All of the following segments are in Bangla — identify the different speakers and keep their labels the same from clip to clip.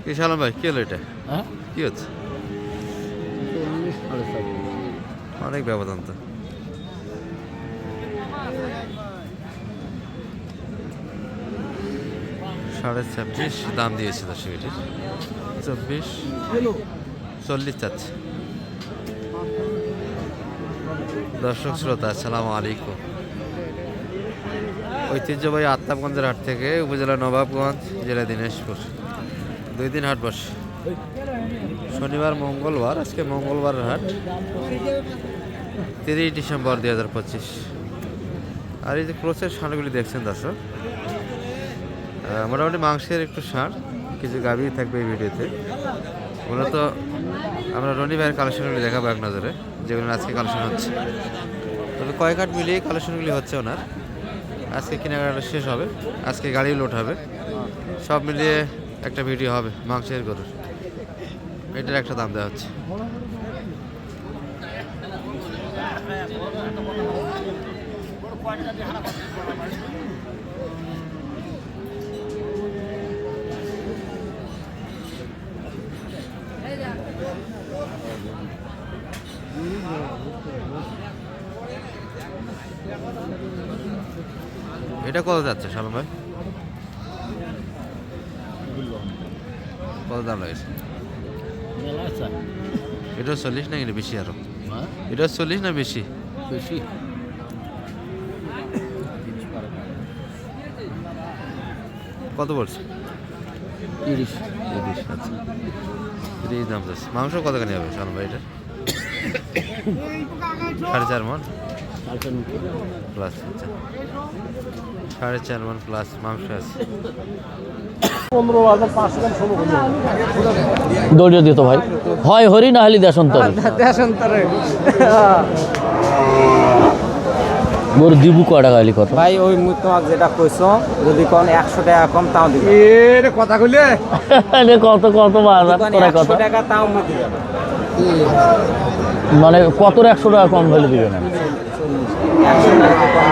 Speaker 1: কি সালাম ভাই, কি হলো এটা?
Speaker 2: হ্যাঁ,
Speaker 1: কি হচ্ছে? অনেক ব্যবধান তো। $26.5 দাম দিয়েছে দর্শক এটির। 40 চাচ্ছে। দর্শক শ্রোতা আসসালামু আলাইকুম। ঐতিহ্যবাহী আত্মাবগঞ্জের হাট থেকে উপজেলা নবাবগঞ্জ, জেলা দিনাজপুর 2 দিন হাট বসে। শনিবার মঙ্গলবার, আজকে মঙ্গলবারের হাট 3 ডিসেম্বর 2025। আর এই যে ক্রোসের ষাঁড়গুলি দেখছেন দর্শক, মোটামুটি মাংসের একটু ষাঁড়, কিছু গাভী থাকবে এই ভিডিওতে। মূলত আমরা রনি ভাইয়ের কালেকশনগুলি দেখাবো এক নজরে, যেগুলো আজকে কালেকশন হচ্ছে। তবে কয়েক হাট মিলিয়ে কালেকশনগুলি হচ্ছে ওনার। আজকে কেনাকাটা শেষ হবে, আজকে গাড়ি লোড হবে, সব মিলিয়ে একটা ভিডিও হবে মাংসের গরুর। এটার একটা দাম দেওয়া হচ্ছে। এটা কত যাচ্ছে সালম ভাই? কত দাম লাগছে? এটা 40 না কিন্তু বেশি আরো? এটা 40 না বেশি?
Speaker 2: বেশি।
Speaker 1: কত বলছে?
Speaker 2: 30।
Speaker 1: আচ্ছা, 30 দাম যাচ্ছে। মাংস কতখানি হবে সালম ভাই এটা? 4.5 মণ প্লাস। আচ্ছা, 4.5 মণ প্লাস মাংস আছে।
Speaker 2: 15,500 দৌড়িয়ে দিত ভাই, হয় হরি না হলি দেশান্তরে। গরু দিবু কটা গালি কত
Speaker 3: ভাই? ওই তোমার যেটা কইছো, যদি কোন 100 টাকা কম তাও দিবে। এর কথা কইলে
Speaker 2: কত কত বাজার তোরা কত
Speaker 3: 100 টাকা তাও মত দিবে না।
Speaker 2: মানে কত 100 টাকা কম হলে দিবে না?
Speaker 3: 100 টাকা কম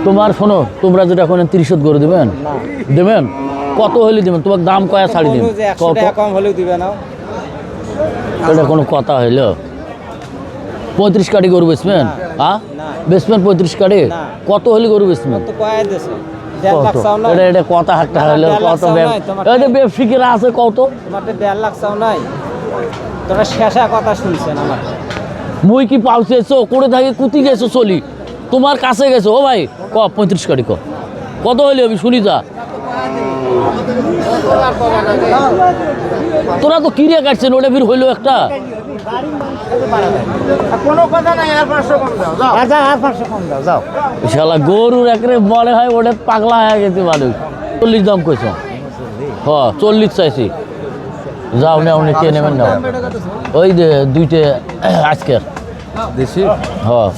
Speaker 2: তোমার শোনো, তোমরা যেটা এখন 30 করে দিবেন, দেবেন কত হলে দিবেন? তোমার দাম কয়া ছাড়ি দিন।
Speaker 3: 100 টাকা কম হলেও দিবে না।
Speaker 2: এটা কোনো কথা হইল? 35 কাটি গরু বেচবেন? হ্যাঁ বেচবেন 35 কাটি? কত হলে গরু বেচবেন?
Speaker 3: তো কয় দিছে 1.5 লাখ চাও না?
Speaker 2: এটা কথা হাঁটতে হইলো কত? ব্যবসায়ীরা আছে কত?
Speaker 3: তোমার 1.5 লাখ চাও নাই? তোরা শেষা কথা শুনছেন আমার।
Speaker 2: মুই কি পাউছেছো করে থাকি কুতি গেছো চলি, তোমার কাছে গেছো। ও ভাই ক 35 কাটি ক, কত হইলে আমি শুনি যা। তোরা তো কিরিয়া কাটছেন, ওটা ফির হইলো একটা।
Speaker 3: কোনো কথা নাই, আর 500 কম দাও। যাও আর 500 কম দাও, যাও।
Speaker 2: শালা গরুর একরে মনে হয় ওটা পাগলা হয়ে গেছে মানুষ। 40 দাম কইছ? হ্যাঁ 40 চাইছি। যাও না উনি কে নেবেন না? ওই যে দুইটা আজকের
Speaker 1: দেশি।
Speaker 2: হ্যাঁ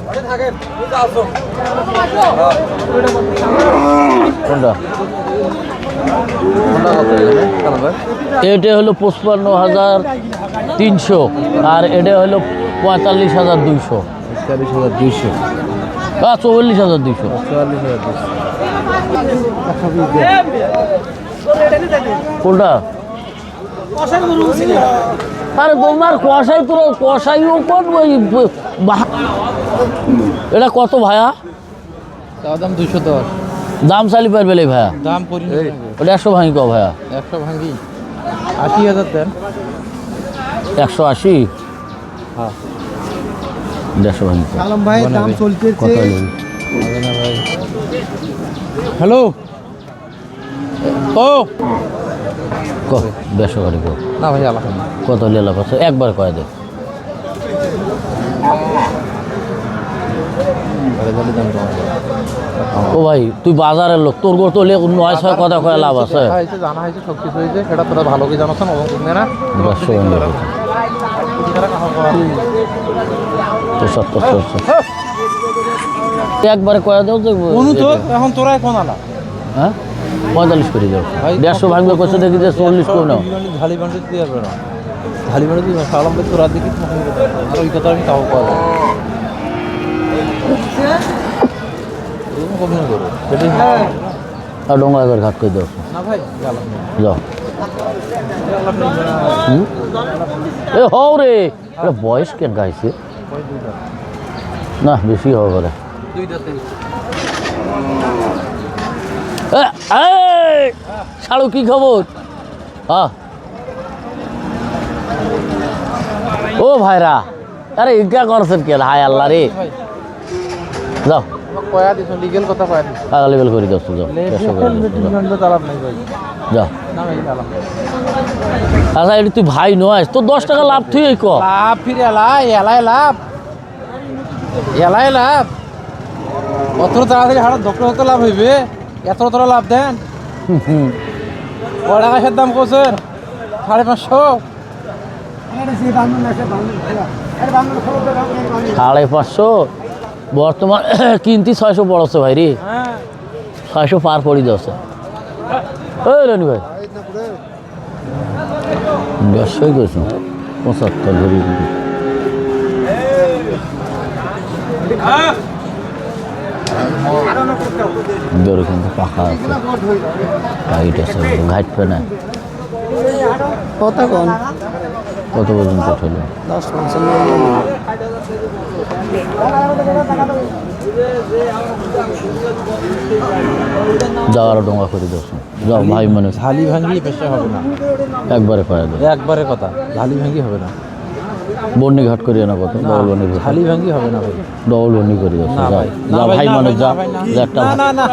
Speaker 2: কোনটা? এটা হলো 55,300 আর এটা হলো 45,200।
Speaker 1: 45,200।
Speaker 2: 44,200। কোনটা? আরে তোমার কষাই, তোর কষাইও কোন? ওই এটা কত ভাইয়া?
Speaker 3: দাম 210।
Speaker 2: দাম চালি পারবে ভাইয়া?
Speaker 3: দাম
Speaker 2: ওটা 100 ভাঙি কো ভাইয়া?
Speaker 3: 100 ভাঙি 80,000 দেন।
Speaker 2: 180?
Speaker 3: হ্যাঁ
Speaker 2: 150 ভাঙি।
Speaker 3: সালাম ভাই, দাম চলছে।
Speaker 2: কত হলো?
Speaker 3: হ্যালো ও
Speaker 2: কো 150 গাড়ি কো
Speaker 3: না ভাই, আলহামদুলিল্লাহ।
Speaker 2: কত লেলা পাচ্ছ একবার কয় দে। ও ভাই তুই বাজারের লোক, তোর গো তো 900 কথা কয় লাভ আছে?
Speaker 3: জানা হয়েছে, সব কিছু হয়েছে, সেটা তোরা ভালো করে জানাচ্ছ না?
Speaker 2: 75 একবারে কয়া দাও যে
Speaker 3: এখন তোরাই কোন আলা?
Speaker 2: হ্যাঁ 45 করে যাও। 150 ভাঙবে কত দেখি যে 40 করে নাও।
Speaker 3: ঢালি বান্ডে দিয়ে যাবে না, ঢালি বান্ডে দিয়ে সালাম ভাই তোরা দেখি। আর ওই কথা আমি তাও করা
Speaker 2: আর ডোঙ্গাদার ঘাট করে দাও যাও এ হও রে এটা বয়স কেন গাইছে না বেশি হবে পারে শালু কি খবর হ্যাঁ ও ভাইরা আরে ইজ্ঞা করছেন কে হায় আল্লাহ রে যাও লেভেল করে দাও যাও যাও আচ্ছা এটা তুই ভাই নয় তোর 10 টাকা লাভ তুই ক
Speaker 3: লাভ ফিরে এলাই লাভ অত তাড়াতাড়ি হাড় দক্ষ লাভ হইবে এত তোরা লাভ দেন কয় টাকা সের দাম করছেন 550
Speaker 2: 550 বর্তমান কিনতি 600 পড়ছে ভাই রে 600 পার পড়ি যাচ্ছে ওই রানি ভাই 150 গেছো 75 ধরি দৌড়ে কিন্তু পাখা আছে গাইড আছে ঘাট পে না কত পর্যন্ত উঠলো 10 যাওয়ার ডোঙ্গা করে দাও যাও ভাই মানে
Speaker 3: ঝালি ভাঙ্গি পেশা হবে না
Speaker 2: একবারে পায়ে দাও
Speaker 3: একবারে কথা ঝালি ভাঙ্গি হবে না
Speaker 2: বন্নি ঘাট করিও না কত ডবল বন্নি
Speaker 3: ঝালি ভাঙ্গি হবে না ভাই
Speaker 2: ডবল বন্নি করে দাও যা ভাই মানে যা একটা
Speaker 3: না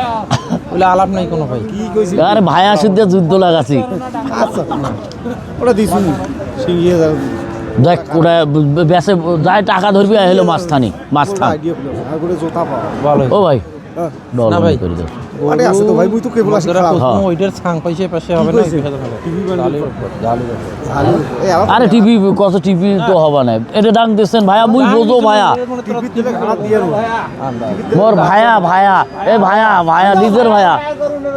Speaker 3: বলে আলাপ নাই কোনো ভাই কি কইছি
Speaker 2: আরে ভাই আসিতে যুদ্ধ লাগাছি
Speaker 3: আচ্ছা ওটা দিছুন সিঙ্গিয়ে যাও
Speaker 2: দেখ ওরা বেসে যায় টাকা ধরবি হলো মাছথানি মাছথান
Speaker 3: আর করে জোতা পাও ভালো
Speaker 2: ও ভাই ডবল
Speaker 3: না ভাই
Speaker 2: বন্নি করে দাও
Speaker 3: আরে আছে তো ভাই মুই তো কেবল আসি খারাপ ওইটার ছাং পয়সা পাশে হবে না টিভি
Speaker 2: আরে টিভি কত টিভি তো হবে না এটা ডাং দিচ্ছেন ভাইয়া মুই বোঝো ভাইয়া
Speaker 3: টিভি দিলে হাত দিয়ে
Speaker 2: মোর ভাইয়া এ ভাইয়া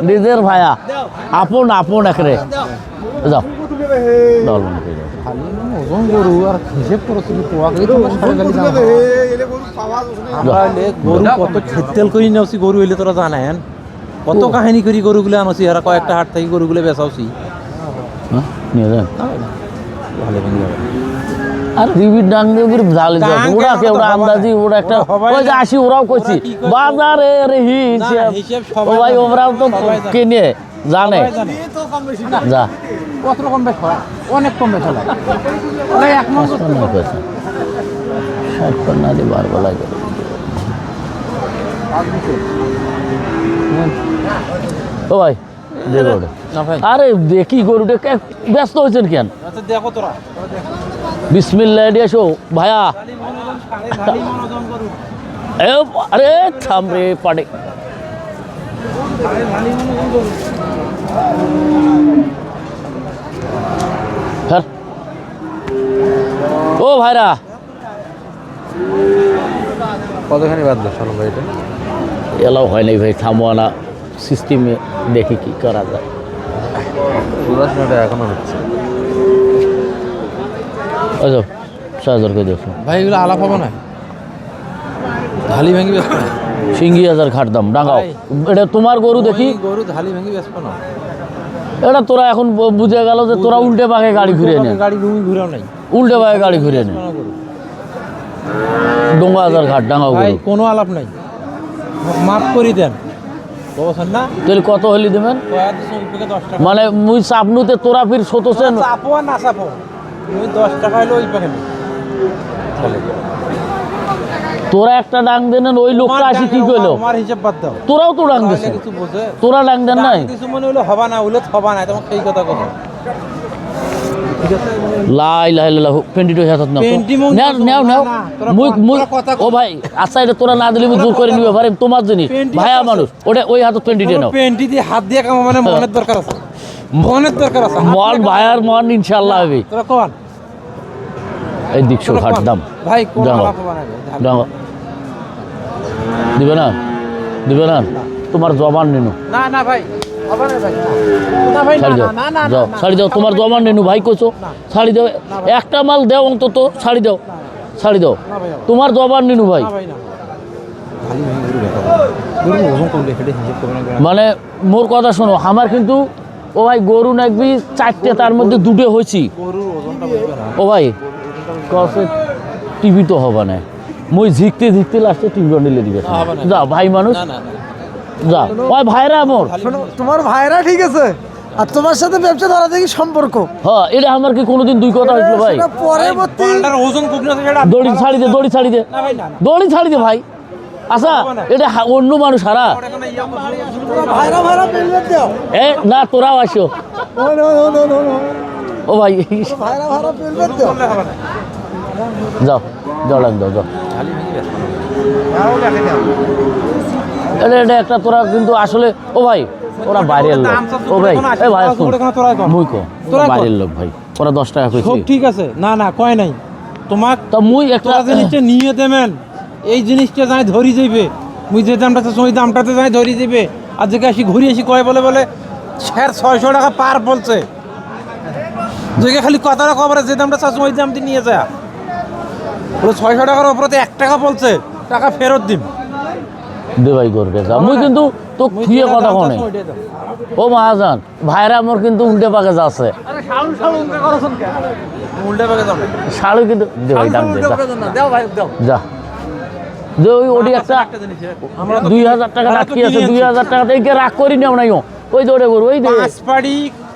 Speaker 2: নিজের ভাইয়া আপন একরে যাও ডবল বন্নি করে দাও
Speaker 3: ওজন গরু আর হিসেব করছি তোয়াকে তো সারাগালি দাম এলে গরু পাওয়া আমরা গরু কত খেতেল করি নাওছি গরু হইলে তোরা জানেন কত কাহিনী করি গরুগুলো আনছি আর কয়েকটা হাট থেকে গরুগুলো বেচাওছি
Speaker 2: হ্যাঁ নিয়ে যান
Speaker 3: ভালো ভালো
Speaker 2: আর টিভির ডাং দিয়ে জাল যায় ওরা কে ওরা আন্দাজি ওরা একটা ওই যে আসি ওরাও কইছি বাজারে রে হিসেব ও ভাই ওরাও তো কিনে জানে যা
Speaker 3: কত রকম বেশ হয় অনেক কম বেশ লাগে ওরা এক নম্বর
Speaker 2: পয়সা 60 না দিয়ে বারবার লাগে ও ভাই দেখো
Speaker 3: না ভাই
Speaker 2: আরে দেখি গরুটা ব্যস্ত হয়েছেন কেন
Speaker 3: আচ্ছা দেখো তোরা
Speaker 2: বিসমিল্লাহ দিয়ে এসো ভাইয়া আরে থাম রে পাড়ে ও ভাইরা
Speaker 3: কতখানি বাদ দাও শোনো ভাই এটা
Speaker 2: এলাও হয় নাই ভাই থামোয়ানা সিস্টেমে দেখি কি করা যায়
Speaker 1: 10 এখনো হচ্ছে
Speaker 2: আচ্ছা 6000 করে দিয়েছো
Speaker 3: ভাই এগুলো আলাপ হবে না ঢালি ভাঙি বেসবো না
Speaker 2: সিঙ্গি হাজার ঘাট দাম ডাঙ্গাও এটা তোমার গরু দেখি
Speaker 3: গরু ঢালি ভাঙি বেসবো না
Speaker 2: এটা তোরা এখন বুঝে গেল যে তোরা উল্টে পাকে গাড়ি ঘুরে নে
Speaker 3: গাড়ি ঘুমি ঘুরাও নাই
Speaker 2: উল্টে পাকে গাড়ি ঘুরে নে ডোঙ্গা হাজার ঘাট ডাঙ্গাও
Speaker 3: ভাই
Speaker 2: গরু
Speaker 3: কোনো আলাপ নাই মাফ করে দেন বলছেন না
Speaker 2: তাহলে কত হলি দেবেন
Speaker 3: 10 টাকা
Speaker 2: মানে মুই চাপনুতে তোরা ফির সতোছেন
Speaker 3: চাপো আর না চাপো তুমি 10 টাকা হলো ওই পাখে
Speaker 2: তোরা একটা ডাং দেন ওই লোকটা আসি কি কইলো
Speaker 3: আমার হিসাব বাদ দাও
Speaker 2: তোরাও তো ডাং দিছ
Speaker 3: কিছু বোঝে
Speaker 2: তোরা ডাং দেন নাই
Speaker 3: কিছু মনে হলো হবা না হইলে হবা না তোমার সেই কথা কথা
Speaker 2: লাই লাই লাই পেন্টিটো হাতত নাও
Speaker 3: পেন্টি মুখ
Speaker 2: নাও নাও নাও
Speaker 3: না, তোরা
Speaker 2: মুই মুই
Speaker 3: কথা
Speaker 2: ও ভাই আচ্ছা এটা তোরা না দিলে আমি দূর করে নিবে ভাই তোমার জিনিস
Speaker 3: পেন্টি
Speaker 2: ভাইয়া
Speaker 3: আছে।
Speaker 2: মানুষ ওটা ওই হাতত পেন্টিটো নাও
Speaker 3: পেন্টি দিয়ে হাত দিয়ে কামা মানে মনের দরকার আছে মনের দরকার আছে
Speaker 2: মন ভাইয়ার মন ইনশাআল্লাহ হবে
Speaker 3: তোরা কোন
Speaker 2: এই দিকশো ঘাট দাম
Speaker 3: ভাই কোন
Speaker 2: দাও।
Speaker 3: আলাপ হবা না
Speaker 2: দাও দিবে না তোমার জবান নিনু
Speaker 3: না না ভাই হবা না ভাই না ভাই
Speaker 2: ছাড়ি দাও
Speaker 3: না না
Speaker 2: যাও ছাড়ি দাও তোমার জবান নিনু ভাই কইছো ছাড়ি দাও একটা মাল দেও অন্তত ছাড়ি দাও
Speaker 3: না ভাই
Speaker 2: তোমার জবান নিনু ভাই
Speaker 3: না ভাই না খালি ভাই গরুর ওজন করলে সেটা হিসেব করবে না
Speaker 2: মানে মোর কথা শোনো, আমার কিন্তু ও ভাই গরু নাকবি 4টে, তার মধ্যে 2টে হয়েছি।
Speaker 3: গরুর ওজনটা বুঝবে না
Speaker 2: ও ভাই কসে টিভি তো হবে না, মই ঝিকতে ঝিকতে লাস্টে টিভি বান্ডিলে দিবে। যা ভাই মানুষ, যা ওই ভাইরা মোর।
Speaker 4: শোনো, তোমার ভাইরা ঠিক আছে, আর তোমার সাথে ব্যবসা ধরা দেখি সম্পর্ক।
Speaker 2: হ্যাঁ, এটা আমার কি কোনোদিন দুই কথা হয়েছিল ভাই?
Speaker 4: সেটা পরবর্তী
Speaker 3: পান্ডার ওজন খুব না সেটা
Speaker 2: দড়ি ছাড়ি দে, দড়ি ছাড়ি দে,
Speaker 3: না ভাই না
Speaker 2: দড়ি ছাড়ি দে ভাই। আচ্ছা, এটা অন্য মানুষ হারা।
Speaker 4: ভাইরা ভাইরা পেলবেট দাও।
Speaker 2: এ না, তোরাও আসো।
Speaker 4: Oh no no no no no,
Speaker 2: ও ভাই
Speaker 4: ভাইরা ভাইরা পেলবেট দাও।
Speaker 2: যাও, যাও লাগ দাও, যাও। এটা এটা একটা তোরা কিন্তু আসলে, ও ভাই ওরা বাইরের লোক। ও ভাই, এ ভাই শুন, মুই কো তোরা বাইরের লোক ভাই, ওরা 10 টাকা কইছে।
Speaker 3: সব ঠিক আছে, না না কয় নাই তোমাক
Speaker 2: তা মুই একটা
Speaker 3: তোরা জিনিসটা নিয়ে দেবেন, এই জিনিসটা যাই ধরি যাইবে, মুই যে দামটা চাচ্ছি ওই দামটাতে যাই ধরি যাইবে। আর যে আসি ঘুরি আসি কয় বলে বলে 600 টাকা পার বলছে, যে খালি কথাটা খবরে যে দামটা চাচ্ছি ওই দামটি নিয়ে যায়। ওরা 600 টাকার ওপরে 1 টাকা বলছে, টাকা ফেরত দিম।
Speaker 2: দে ভাই করবে যা, মুই কিন্তু তো খুঁয়ে কথা কোনে। ও মহাজন ভাইরা মোর কিন্তু উল্টে পাকে যাচ্ছে।
Speaker 3: উল্টা পাকে যাবে
Speaker 2: শাড়ি কিন্তু দে ভাই দাম দে, যা যে ওই ওডি একটা 2000 টাকা রাখি আছে, 2000 টাকা থেকে রাগ করি না নাই। ওই দৌড়ে করবো, ওই দে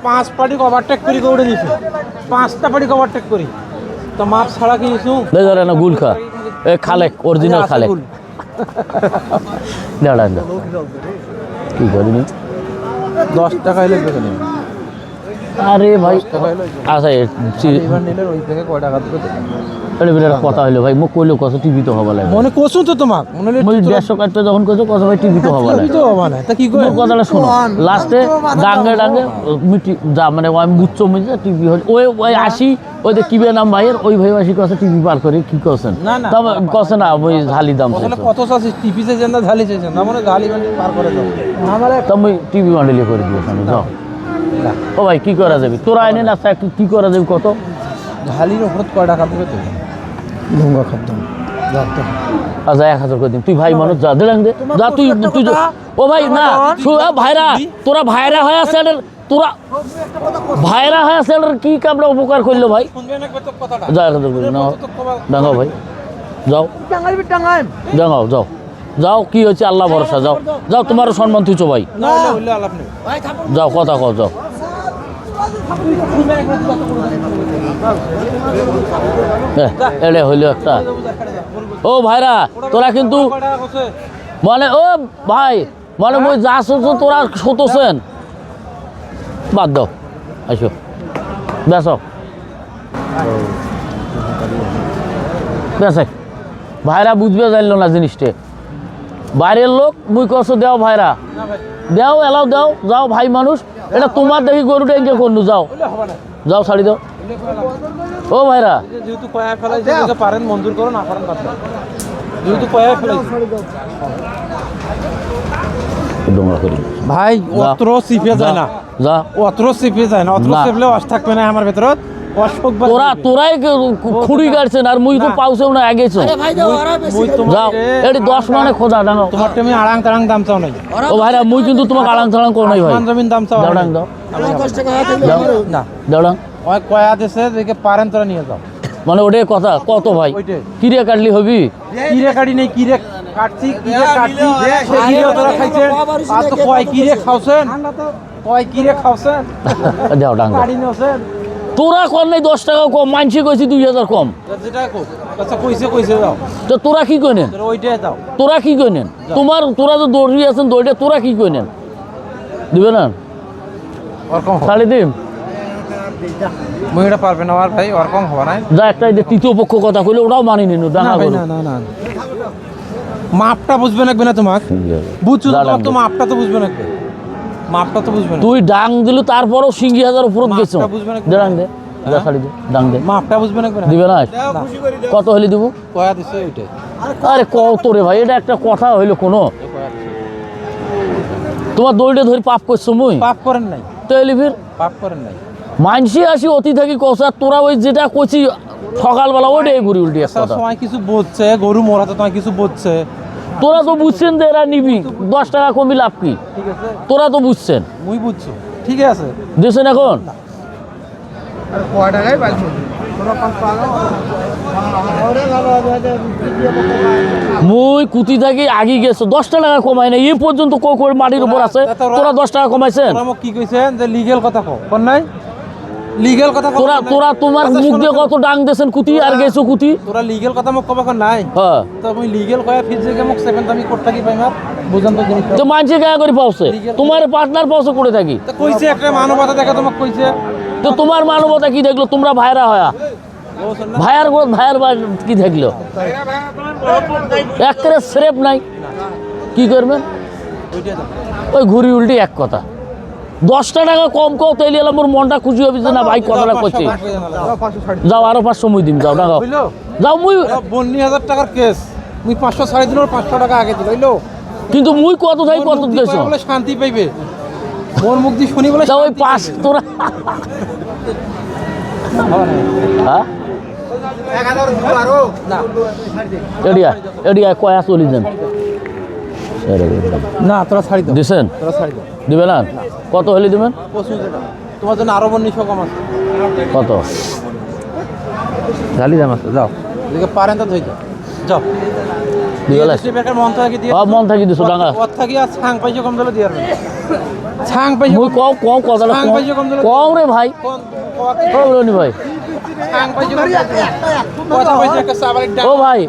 Speaker 3: 5 পাড়ি ওভারটেক করি দৌড়ে দিছি, 5টা পাড়ি ওভারটেক করি তো মাপ ছাড়া কি কিছু
Speaker 2: ধরে না গুল খা, এ খালেক অরিজিনাল খালেক। দাঁড়ান দা কি করিনি
Speaker 3: 10 টাকা হলে বেচে নেবে।
Speaker 2: আরে ভাই আচ্ছা
Speaker 3: এবার নিলে ওই থেকে কয় টাকা দিতে
Speaker 2: এটা বিরাট কথা হইলো ভাই, মুখ কইলো কত টিভি তো হবা লাগে।
Speaker 3: মনে কোসুন তো তোমাক মনে হলে
Speaker 2: মুই 150 কাটতে যখন কইছো কত ভাই টিভি তো হবা লাগে।
Speaker 3: তো হবে না তা কি কই
Speaker 2: মোর কথাটা শোনো, লাস্টে ডাঙ্গে ডাঙ্গে মিটি যা মানে আমি বুঝছো মিছে টিভি হল ওই ওই আসি, ওই যে কিবে নাম ভাইয়ের ওই ভাই আসি কত টিভি পার করে কি করছেন
Speaker 3: না, না।
Speaker 2: তবে কছে না ওই ঝালি দাম
Speaker 3: বলে কত চাচ্ছিস টিপিতে যেন ঝালি চাইছেন না মানে ঝালি মানে পার করে দাও
Speaker 4: আমারে
Speaker 2: তুমি টিভি বান্ডিলে করে দিও সামনে যাও। ও ভাই কি করা যাবে, তোরা আইনে না কি করা যাবে কত?
Speaker 3: ঝালির উপর কয় টাকা দিবে তো
Speaker 4: গঙ্গা খাদ্য
Speaker 2: আচ্ছা 1000 করে দিন, তুই ভাই মানুষ যা দিলাম দে যা, তুই তুই ও ভাই না ভাইরা, তোরা ভাইরা হয়ে আছে, তোরা ভাইরা হয়ে আছে, কি কামড়া উপকার করলো ভাই?
Speaker 3: শুনবেন একবার তো কথাটা
Speaker 2: যা 1000 করে নাও, ডাঙাও ভাই যাও,
Speaker 4: টাঙ্গাইবি টাঙ্গাই
Speaker 2: ডাঙাও যাও, যাও কি হয়েছে আল্লাহ ভরসা, যাও যাও, তোমারও সম্মান তুইছো ভাই,
Speaker 3: না হইলে আলাপ নেই
Speaker 2: যাও কথা কও যাও। এলে হইলো একটা। ও ভাইরা তোরা কিন্তু
Speaker 3: কয় টাকা কইছে
Speaker 2: মানে ও ভাই মানে মই যা শুনছো তোরা শোতছেন, বাদ দাও আসো বেস বেসে। ভাইরা বুঝবে জানলো না জিনিসটা, বাইরের লোক মুই কছো দেও ভাইরা দেও, এলাও দেও, যাও ভাই মানুষ, এটা তোমার দেখি গরুটা এগিয়ে করলু, যাও
Speaker 3: হবে না
Speaker 2: যাও ছাড়ি দাও। ও ভাইরা
Speaker 3: যেহেতু কয়া ফেলাইছে যদি পারেন মঞ্জুর করো, না পারেন বাদ দাও। যেহেতু কয়া ফেলাইছে
Speaker 2: ডোংরা করি
Speaker 3: ভাই অত্র সিপে যায় না,
Speaker 2: যা।
Speaker 3: অত্র সিপে যায় না, অত্র
Speaker 2: না।
Speaker 3: সিপলে অস থাকবে না আমার ভেতরত অসুখ
Speaker 2: তোরাই খুঁড়ি কাটছেন আর মুই তো পাউছেও না আগেছো, যাও এটি 10 মানে খোঁজা ডাঙো।
Speaker 3: তোমার তুমি আড়াং তাড়াং দাম চাও নাই,
Speaker 2: ও ভাইরা মুই কিন্তু তোমাকে আলাং থালাং করো নাই ভাই,
Speaker 3: মান জমিন দাম চাও
Speaker 2: দাও
Speaker 3: নাই।
Speaker 2: ডাং দাও,
Speaker 3: দাও না
Speaker 2: দাও ডাং।
Speaker 3: ওই কয়া দেশে দেখে পারেন তোরা নিয়ে যাও।
Speaker 2: মানে ওটাই কথা কত ভাই,
Speaker 3: ওইটাই।
Speaker 2: কিরে কাটলি হবি?
Speaker 3: কিরে কাটি নেই, কিরে কাটছি, কিরে কাটছি, সে কিরে তোরা খাইছেন, আর তো কয় কিরে খাওছেন, কয় কিরে খাওছেন,
Speaker 2: দাও ডাং দাও।
Speaker 3: কাটি নিয়েছেন
Speaker 2: তোরা কর নাই 10 টাকা কম, মানছি কইছি 2000 কম,
Speaker 3: যেটা কো আচ্ছা কইছে দাও,
Speaker 2: তো তোরা কি কইনেন?
Speaker 3: তোরা ওইটাই দাও।
Speaker 2: তোরা কি কইনেন? তোরা তো দৌড়ি আছেন দৌড়ে, তোরা কি কইনেন? দিবে না
Speaker 3: ওরকম হবে
Speaker 2: ছাড়ি দিম,
Speaker 3: মহিলা পারবে না আর ভাই, ওরকম হবে না।
Speaker 2: যা একটা এই যে তৃতীয় পক্ষ কথা কইলে ওটাও মানি নিনু
Speaker 3: না
Speaker 2: ডাঙা
Speaker 3: ভাই,
Speaker 2: করো।
Speaker 3: না না না মাপটা বুঝবে লাগবে না তোমাক, বুঝছো
Speaker 2: যা ডাং
Speaker 3: তো
Speaker 2: দে।
Speaker 3: মাপটা তো বুঝবে লাগবে, মাপটা তো বুঝবে না,
Speaker 2: তুই ডাং দিলু তারপরও সিঙ্গি হাজার উপর
Speaker 3: মাপটা
Speaker 2: গেছো,
Speaker 3: বুঝবে না।
Speaker 2: ডাং দে যা ছাড়ি দে, ডাং দে।
Speaker 3: মাপটা বুঝবে লাগবে না।
Speaker 2: দিবে না?
Speaker 3: না।
Speaker 2: কত হলে দিব?
Speaker 3: কয়া দিছে ওইটাই,
Speaker 2: আরে কত রে ভাই, এটা একটা কথা হইলো কোনো? তোমার দৌড়ে ধরে পাপ করছো মুই
Speaker 3: পাপ করেন নাই,
Speaker 2: তো এলিভির
Speaker 3: পাপ করেন নাই।
Speaker 2: মানসি আসি অতি থাকি কষা, তোরা ওই যেটা কইছি সকালবেলা ওইটাই ঘুরি উল্টি এক কথা।
Speaker 3: সময় কিছু বলছে, গরু মরাতে তোমায় কিছু বলছে,
Speaker 2: তোরা তো বুঝছেন যে এরা নিবি 10 টাকা কমই লাভ কি,
Speaker 3: ঠিক আছে
Speaker 2: তোরা তো বুঝছেন
Speaker 3: মুই বুঝছো ঠিক আছে
Speaker 2: দিয়েছেন এখন
Speaker 4: কয় টাকায় পাইছো তোরা 5 টাকা
Speaker 2: মুই কুতি থাকি আগে গেছো 10 টাকা কমাই না এই পর্যন্ত কোকর মাটির উপর আছে, তোরা 10 টাকা কমাইছেন।
Speaker 3: তোরা মোক কি কইছেন যে লিগ্যাল কথা কও কোন নাই লিগ্যাল কথা কও
Speaker 2: তোরা তোরা তোমার
Speaker 3: আচ্ছা,
Speaker 2: মুখ
Speaker 3: শোনো,
Speaker 2: দিয়ে কত ডাং দেছেন কুতি আর গেছো কুতি।
Speaker 3: তোরা লিগ্যাল কথা মোক কবা কোন নাই
Speaker 2: হ্যাঁ
Speaker 3: তো মুই লিগ্যাল কয়া ফিজ থেকে মোক 7 আমি করতে কি পাইম আর বুঝান তো জিনিস
Speaker 2: তো মানছে গায়ে করে পাওছে, তোমার পার্টনার পাওছে করে থাকি।
Speaker 3: তো কইছে একটা মানবতা দেখা তোমাক কইছে
Speaker 2: তো তোমার মানবতা কি দেখলো, তোমরা ভাইরা হয়া ভাইয়ার ভাইয়ার কি দেখলো, একেবারে স্রেপ নাই কি করবেন, ওই ঘুরি উল্টি এক কথা। 10 টাকা কম কও তাইলে এলাম মোর মনটা খুশি হবে যে না ভাই কথাটা কইছে। যাও আরো 500 মুই দিম, যাও টাকা
Speaker 3: বুঝলো
Speaker 2: যাও মুই।
Speaker 3: 52,000 টাকার কেস মুই 500 ছাড়ি দিল 500 টাকা আগে দিল হইলো
Speaker 2: কিন্তু মুই কত থাই কত দিয়েছ,
Speaker 3: বলে শান্তি পাইবে মোর মুখ দি শুনি বলে
Speaker 2: তা ওই 5 তোরা হ্যাঁ এডিয়া এডিয়া কয়া চলি যান
Speaker 3: না তোরা ছাড়ি দাও
Speaker 2: দিছেন,
Speaker 3: তোরা ছাড়ি দাও
Speaker 2: দিবে না কত হলে দিবেন,
Speaker 3: 25 টাকা তোমার জন্য আরো 1900 কম আছে
Speaker 2: কত
Speaker 3: জালি দাম আছে যাও এদিকে পারেন তো ধই যাও যাও
Speaker 2: দিবে না
Speaker 3: বেকার মন থাকি দিয়ে
Speaker 2: মন থাকি দিছো ডাঙ্গা
Speaker 3: ওর থাকি আর ছাং পাইছো কম দিলে দিয়ার ছাং পাইছো
Speaker 2: মুই কও কও কথাটা
Speaker 3: ছাং পাইছো কম দিলে
Speaker 2: কও রে ভাই, কও রনি ভাই,
Speaker 3: ছাং পাইছো কথা পাইছো একটা সাবারের ডাক
Speaker 2: ও ভাই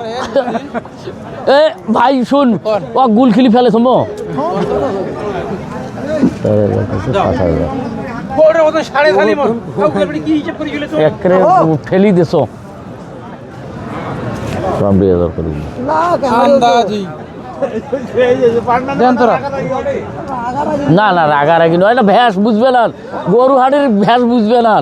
Speaker 2: এ ভাই শুন ও গুল খিলি ফেলে সম্ভব
Speaker 3: ওরে ওদের সাড়ে খালি মন কাউকে কি হিসাব করে গেলে তো
Speaker 2: একরে ফেলি দেছো রাম 2000 করে দিন।
Speaker 3: আন্দাজি দেন তোরা
Speaker 2: না না রাগারাগি নয়, এটা ভ্যাস বুঝবে না, গরু হাটের ভ্যাস বুঝবে না।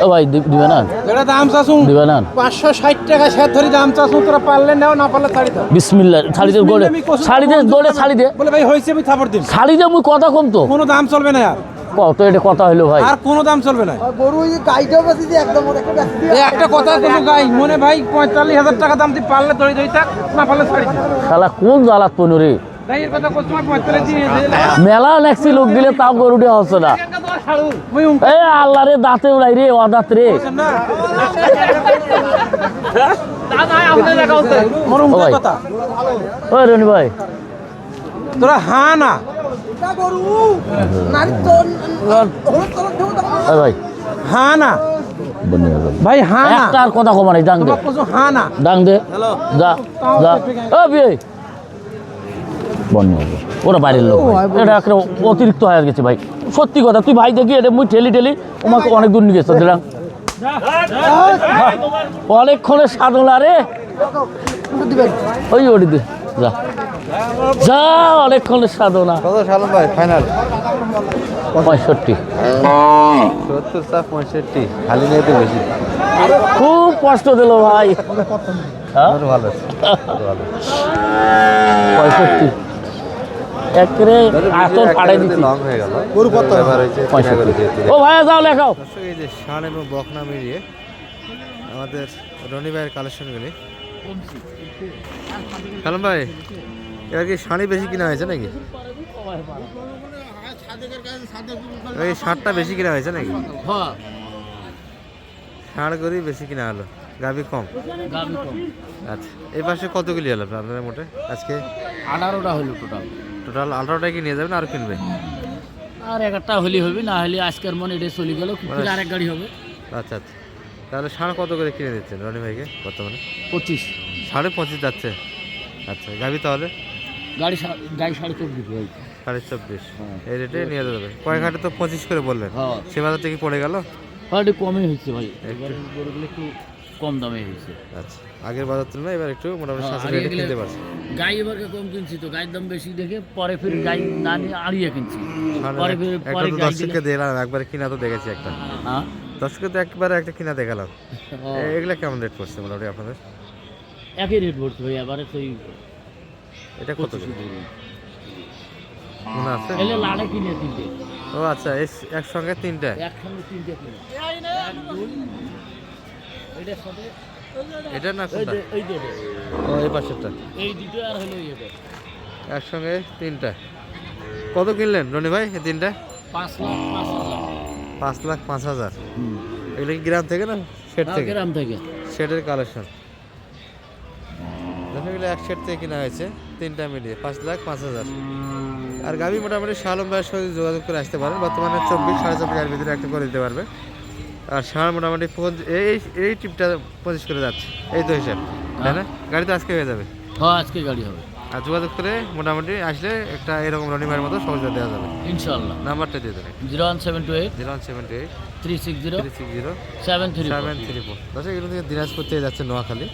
Speaker 2: ও ভাই দিবে না,
Speaker 3: এটা দাম চাসুন
Speaker 2: দিবে না
Speaker 3: 560 টাকা শেয়ার ধরি দাম চাসুন তোরা পারলে নাও না পারলে ছাড়ি দাও
Speaker 2: বিসমিল্লাহ শাড়ি দে গোড়ে শাড়ি দে দৌড়ে শাড়ি দে
Speaker 3: বলে ভাই হইছে আমি থাপড় দিন
Speaker 2: শাড়ি দে মুই কথা কম তো
Speaker 3: কোনো দাম চলবে না আর
Speaker 2: কত এটা কথা হইলো ভাই,
Speaker 3: আর কোনো দাম চলবে না
Speaker 4: গরু ওই যে গাইটাও বেশি যে একদম ওর একটা ব্যক্তি
Speaker 3: এই একটা কথা কোনো গাই মনে ভাই 45,000 টাকা দাম দি পারলে ধরি ধরি থাক না পারলে ছাড়ি দাও
Speaker 2: শালা কোন জ্বালাত পনু রে,
Speaker 3: গাইয়ের কথা কষ্ট 45 দিয়ে
Speaker 2: মেলা লাগছি লোক দিলে তাও গরুটা হচ্ছে না।
Speaker 3: মুই
Speaker 2: এ আল্লাহ রে দাঁতে উড়াই রে অদাঁত রে,
Speaker 3: না মোর
Speaker 2: ও ভাই।
Speaker 3: কথা
Speaker 2: ওই রনি ভাই
Speaker 3: তোরা হ্যাঁ না
Speaker 4: এটা গরু নারী তো হলুদ কালার দেবো তো
Speaker 2: ওই ভাই
Speaker 3: হ্যাঁ না
Speaker 2: বন্যা গেল
Speaker 3: ভাই হ্যাঁ না
Speaker 2: একটা আর কথা কমা নাই, ডাং দে
Speaker 3: তোমার কিছু হ্যাঁ না
Speaker 2: ডাং দে যা যা ও বিয়ে বন্যা গেল ওরা বাইরের লোক ভাই। এটা একটা অতিরিক্ত হয়ে গেছে ভাই, সত্যি কথা তুই ভাই দেখি এটা মুই ঠেলি ঠেলি তোমাকে অনেক দূর নিয়ে গেছে দিলাম অনেকক্ষণের সাধনা রে
Speaker 4: দিবেন
Speaker 2: ওই ওটি দে যা যা অনেকক্ষণের সাধনা।
Speaker 1: কত সালাম ভাই ফাইনাল
Speaker 2: 65
Speaker 1: 70 চা 65 খালি নিয়ে তো বেশি
Speaker 2: খুব কষ্ট দিল ভাই, হ্যাঁ
Speaker 1: আরো ভালো আছে, আরো ভালো।
Speaker 2: 65 একরে আসর ফাড়াই দিচ্ছি।
Speaker 1: লং হয়ে গেল গরু কত এবার হয়েছে
Speaker 2: 65 ও ভাই যাও লেখাও
Speaker 1: দর্শক এই যে ষাঁড় এবং বকনা মিলিয়ে আমাদের রনি ভাইয়ের কালেকশনগুলি সালাম ভাই এবার কি ষাঁড়ই বেশি কিনা হয়েছে নাকি, এই ষাঁড়টা বেশি কিনা হয়েছে নাকি,
Speaker 2: হ্যাঁ
Speaker 1: ষাঁড় গরুই বেশি কিনা হলো, গাভি কম।
Speaker 2: গাবি কম
Speaker 1: আচ্ছা এই পাশে কতগুলি হলো আপনাদের মোটে আজকে,
Speaker 2: 18টা হলো টোটাল,
Speaker 1: টোটাল 18টাই কি নিয়ে যাবেন আর কিনবে,
Speaker 2: আর একটা হলি হবে না হলে আজকের মনে এটা চলে গেল, ফির আরেক গাড়ি হবে।
Speaker 1: আচ্ছা আচ্ছা তাহলে ষাঁড় কত করে কিনে দিচ্ছেন রনি ভাইকে বর্তমানে,
Speaker 2: 25
Speaker 1: 25.5 যাচ্ছে। আচ্ছা গাভি তাহলে
Speaker 2: গাড়ি 24.5 ভাই,
Speaker 1: 24.5 এই রেটে নিয়ে যাবে, কয়েক হাটে তো 25 করে বললেন,
Speaker 2: হ্যাঁ
Speaker 1: সে বাজার থেকে পড়ে গেল
Speaker 2: হ্যাঁ একটু কমই হয়েছে ভাই, এবার গরুগুলো একটু কম দামে হয়েছে।
Speaker 1: আচ্ছা আগের বাজার তুলনায় এবার একটু মোটামুটি
Speaker 2: হ্যাঁ,
Speaker 1: সাশ্রয়
Speaker 2: আগে
Speaker 1: রেটে
Speaker 2: গেলে-
Speaker 1: কিনতে পারছে।
Speaker 2: গাই এবারকে কম কিনছি তো গায়ের দাম বেশি দেখে পরে ফির গাই না নিয়ে আড়িয়ে কিনছি, পরে ফির
Speaker 1: একটা
Speaker 2: পরে
Speaker 1: তো
Speaker 2: গাই
Speaker 1: দর্শককে দিলাম একবার কিনা তো দেখেছি একটা,
Speaker 2: হ্যাঁ
Speaker 1: দর্শককে তো একবারে একটা কিনা দেখালাম, এগুলা কেমন রেট পড়ছে মোটামুটি আপনাদের,
Speaker 2: একই রেট পড়ছে ভাই, এবারে তো
Speaker 1: এটা কত করে মনে আছে,
Speaker 2: এলে লাড়ে কিনে তিনটে,
Speaker 1: ও আচ্ছা একসঙ্গে তিনটা,
Speaker 2: একসঙ্গে তিনটে কিনে, এক দুই এটার সাথে
Speaker 1: এটা না কোনটা? ও এই পাশেরটা।
Speaker 2: এই দুটো আর হলো এটা
Speaker 1: একসঙ্গে তিনটা। কত কিনলেন রনি ভাই এই তিনটা?
Speaker 2: 5,05,000
Speaker 1: 5,05,000। এগুলো কি গ্রাম থেকে না সেট থেকে?
Speaker 2: গ্রাম থেকে।
Speaker 1: শেডের কালেকশন। দেখা গেলে এক সেট থেকে কেনা হয়েছে তিনটা মিলিয়ে 5,05,000। আর গাভী মোটামুটি শালম ভাইয়ের সাথে যোগাযোগ করে আসতে পারেন। বর্তমানে 24-24.5 এর ভিতরে একটা করে দিতে পারবে। আর ষাঁড় মোটামুটি এই টিপটা 25 করে যাচ্ছে, এই তো হিসাব, তাই না? গাড়ি তো আজকে হয়ে যাবে।
Speaker 2: হ্যাঁ আজকে গাড়ি হবে
Speaker 1: আর যোগাযোগ করে মোটামুটি আসলে একটা এরকম রনি ভাইয়ের মতো সহজে দেওয়া যাবে।
Speaker 2: ইনশাআল্লাহ।
Speaker 1: নাম্বারটা দিয়ে দেবেন।
Speaker 2: 0178
Speaker 1: 0178
Speaker 2: 360
Speaker 1: 360
Speaker 2: 734
Speaker 1: 734। দর্শক এগুলো থেকে দিনাজপুর থেকে যাচ্ছে নোয়াখালী।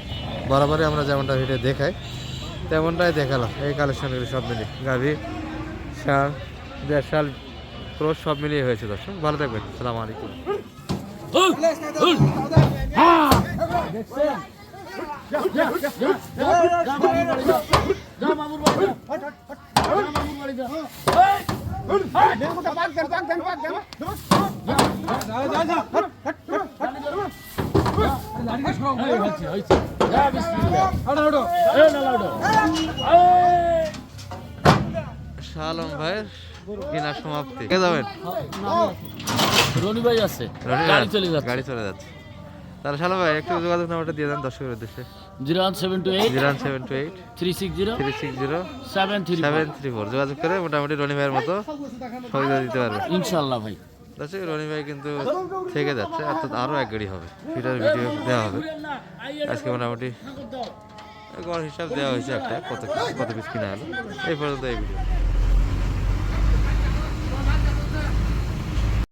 Speaker 1: বরাবরই আমরা যেমনটা ভিডিও দেখাই তেমনটাই দেখালাম। এই কালেকশনগুলি সব মিলিয়ে গাভী, ষাঁড়, দেড়শাল, ক্রস সব মিলিয়ে হয়েছে। দর্শক ভালো থাকবেন, আসসালামু আলাইকুম। শালম ভাইয়ের কেনা সমাপ্তি। কে যাবেন?
Speaker 2: রনি ভাই আছে,
Speaker 1: রনি
Speaker 2: গাড়ি
Speaker 1: ভাই?
Speaker 2: চলে যাচ্ছে।
Speaker 1: গাড়ি চলে যাচ্ছে। তাহলে শালম ভাই একটু যোগাযোগ নাম্বারটা দিয়ে দেন দর্শকের উদ্দেশ্যে।
Speaker 2: 0178
Speaker 1: 0178
Speaker 2: 360
Speaker 1: 360
Speaker 2: 734
Speaker 1: 734। যোগাযোগ করে মোটামুটি রনি ভাইয়ের মতো সুবিধা দিতে পারবে।
Speaker 2: ইনশাআল্লাহ ভাই।
Speaker 1: দর্শক রনি ভাই কিন্তু থেকে যাচ্ছে, অর্থাৎ আরও এক গাড়ি হবে, সেটার ভিডিও দেওয়া হবে আজকে। মোটামুটি গড় হিসাব দেওয়া হয়েছে একটা, কত পিস কিনা হলো। এই পর্যন্ত এই ভিডিও।